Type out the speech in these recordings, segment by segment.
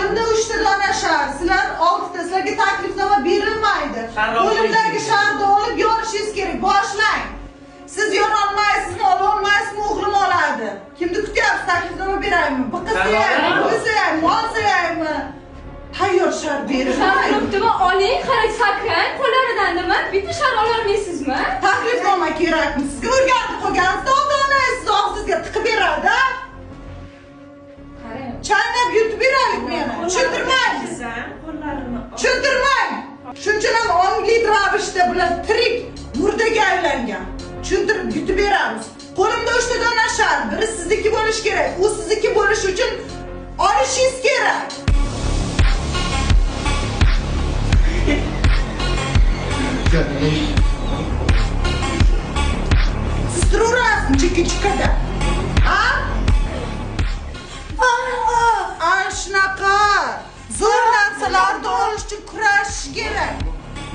Qo'limda 3 ta dona shar, sizlar 6 ta, sizlarga taklifnoma berilmaydi. Qo'limdagi sharni olib yorishingiz kerak. Boshlang. Siz yora olmaysizmi, ola olmaysizmi, o'g'lim oladi. Kimni kutyapsiz? Taklifnoma beraymi? Biqisaymi, qo'ysaymi, olsaymi? Tayyor shar berilmaydi. Shar oling, qarang sakrang, qo'llaridan nima? Bitta shar ololmaysizmi? Taklifnoma kerakmi? Sizga o'rgatib qo'ygansiz, ota-onangiz og'zingizga tiqib beradi. Chaynab yutib beraylik meni. Tushuntirmaysiz. Tushuntirmang. Shunchalik ham ongli ravishda bular tirik murdaga aylangan. Tushuntirib yutib beramiz. Qo'limda 3 ta dona shar, biri sizniki bo'lishi kerak. U sizniki bo'lishi uchun olishingiz kerak. Siz turaverasizmi chekka-chekkada? Ha? Shunaqa zo'r narsalarni olish uchun kurashish kerak.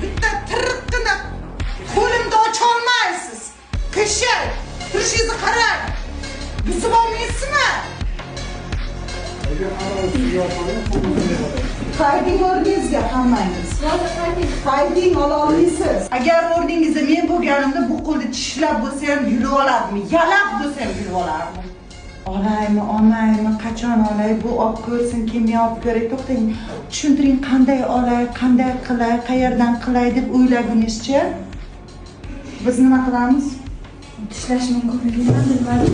Bitta tiriqqina qo'limda ocholmaysiz. Qishak, turishingizni qarang. Buzib olmaysizmi? Qayding o'rningizga hammangiz. Qayding ola olmaysiz. Agar o'rningizda men bo'lganimda bu qo'lni tishlab bo'lsa ham yurib olardim, yalab bo'lsa ham yurib olardim. Olaymi, olmaymi, qachon olay, bu olib ko'rsin, kimga olib ko'ray, to'xtang. Tushuntiring, qanday olay, qanday qilay, qayerdan qilay deb o'ylagunizcha biz nima qilamiz? Tishlash mumkinligini bilmadim.